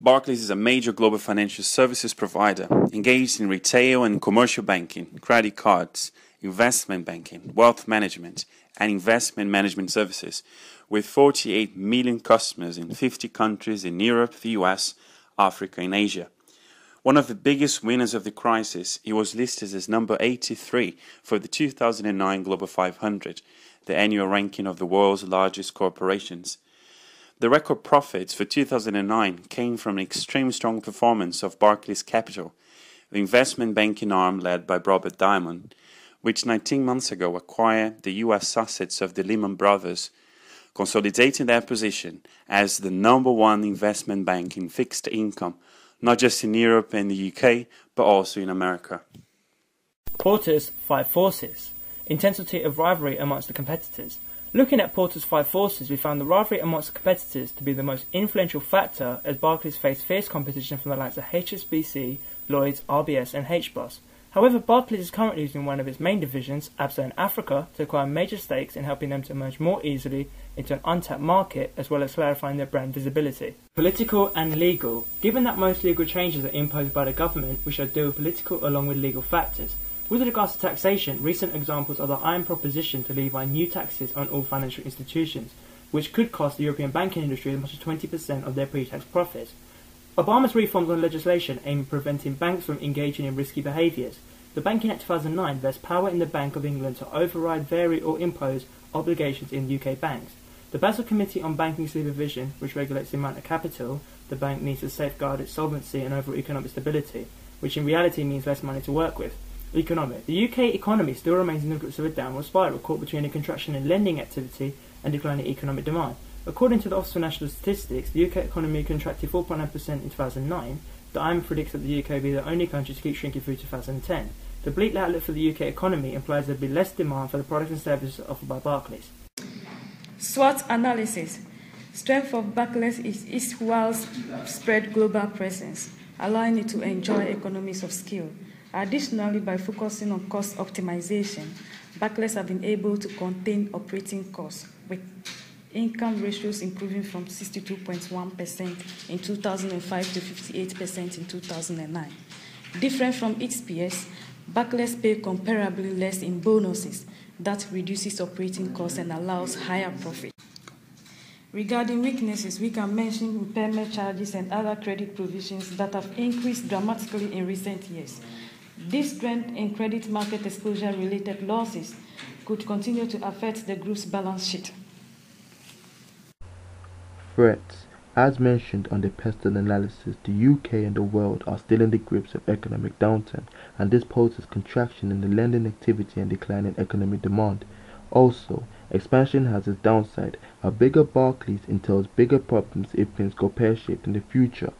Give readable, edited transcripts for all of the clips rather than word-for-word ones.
Barclays is a major global financial services provider engaged in retail and commercial banking, credit cards, investment banking, wealth management, and investment management services, with 48 million customers in 50 countries in Europe, the US, Africa, and Asia. One of the biggest winners of the crisis, it was listed as number 83 for the 2009 Global 500, the annual ranking of the world's largest corporations. The record profits for 2009 came from an extremely strong performance of Barclays Capital, the investment banking arm led by Robert Diamond, which 19 months ago acquired the US assets of the Lehman Brothers, consolidating their position as the number one investment bank in fixed income, not just in Europe and the UK, but also in America. Porter's Five Forces. Intensity of rivalry amongst the competitors. Looking at Porter's Five Forces, we found the rivalry amongst the competitors to be the most influential factor as Barclays faced fierce competition from the likes of HSBC, Lloyds, RBS and HBOS. However, Barclays is currently using one of its main divisions, Absa in Africa, to acquire major stakes in helping them to emerge more easily into an untapped market, as well as clarifying their brand visibility. Political and legal. Given that most legal changes are imposed by the government, we shall deal with political along with legal factors. With regards to taxation, recent examples are the Iron proposition to levy new taxes on all financial institutions, which could cost the European banking industry as much as 20% of their pre-tax profits. Obama's reforms on legislation aim at preventing banks from engaging in risky behaviours. The Banking Act 2009 vests power in the Bank of England to override, vary or impose obligations in UK banks. The Basel Committee on Banking Supervision, which regulates the amount of capital the bank needs to safeguard its solvency and overall economic stability, which in reality means less money to work with. Economic. The UK economy still remains in the grips of a downward spiral caught between a contraction in lending activity and declining economic demand. According to the Office for National Statistics, the UK economy contracted 4.9% in 2009. The IMF predicts that the UK will be the only country to keep shrinking through 2010. The bleak outlook for the UK economy implies there will be less demand for the products and services offered by Barclays. SWOT analysis. Strength of Barclays is its widespread global presence, allowing it to enjoy economies of scale. Additionally, by focusing on cost optimization, Barclays have been able to contain operating costs, with income ratios improving from 62.1% in 2005 to 58% in 2009. Different from its peers, Barclays pay comparably less in bonuses. That reduces operating costs and allows higher profit. Regarding weaknesses, we can mention impairment charges and other credit provisions that have increased dramatically in recent years. This trend in credit market exposure-related losses could continue to affect the group's balance sheet. Threats. As mentioned on the pestle analysis, the UK and the world are still in the grips of economic downturn, and this poses contraction in the lending activity and decline in economic demand. Also, expansion has its downside. A bigger Barclays entails bigger problems if things go pear-shaped in the future.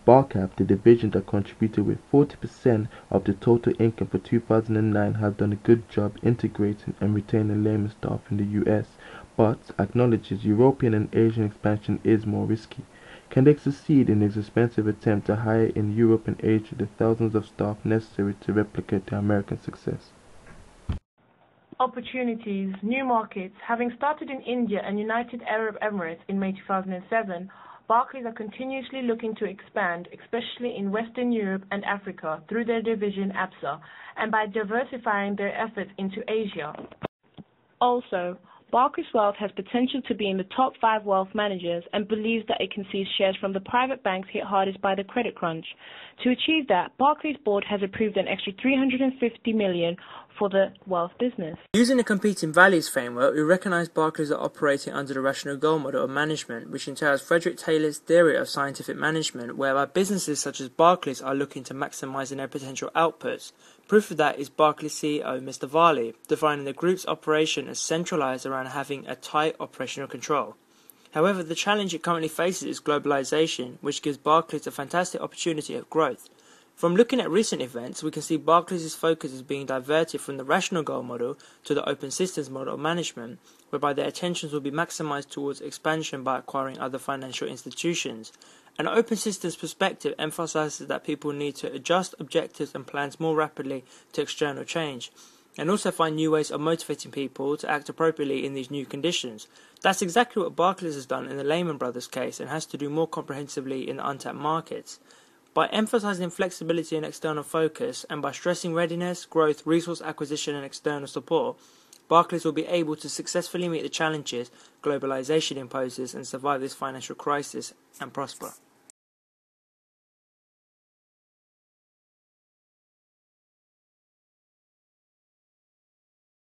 Barcap, the division that contributed with 40% of the total income for 2009, has done a good job integrating and retaining layman staff in the US, but acknowledges European and Asian expansion is more risky. Can they succeed in this expensive attempt to hire in Europe and Asia the thousands of staff necessary to replicate their American success? Opportunities, new markets. Having started in India and United Arab Emirates in May 2007, Barclays are continuously looking to expand, especially in Western Europe and Africa, through their division Absa, and by diversifying their efforts into Asia. Also, Barclays Wealth has potential to be in the top 5 wealth managers and believes that it can seize shares from the private banks hit hardest by the credit crunch. To achieve that, Barclays board has approved an extra $350 million for the wealth business. Using the competing values framework, we recognise Barclays are operating under the rational goal model of management, which entails Frederick Taylor's theory of scientific management, whereby businesses such as Barclays are looking to maximise their potential outputs. Proof of that is Barclays CEO Mr. Varley, defining the group's operation as centralised around having a tight operational control. However, the challenge it currently faces is globalisation, which gives Barclays a fantastic opportunity of growth. From looking at recent events, we can see Barclays' focus is being diverted from the rational goal model to the open systems model of management, whereby their attentions will be maximised towards expansion by acquiring other financial institutions. An open systems perspective emphasises that people need to adjust objectives and plans more rapidly to external change. and also find new ways of motivating people to act appropriately in these new conditions. That's exactly what Barclays has done in the Lehman Brothers case and has to do more comprehensively in the untapped markets. By emphasizing flexibility and external focus, and by stressing readiness, growth, resource acquisition and external support, Barclays will be able to successfully meet the challenges globalization imposes and survive this financial crisis and prosper.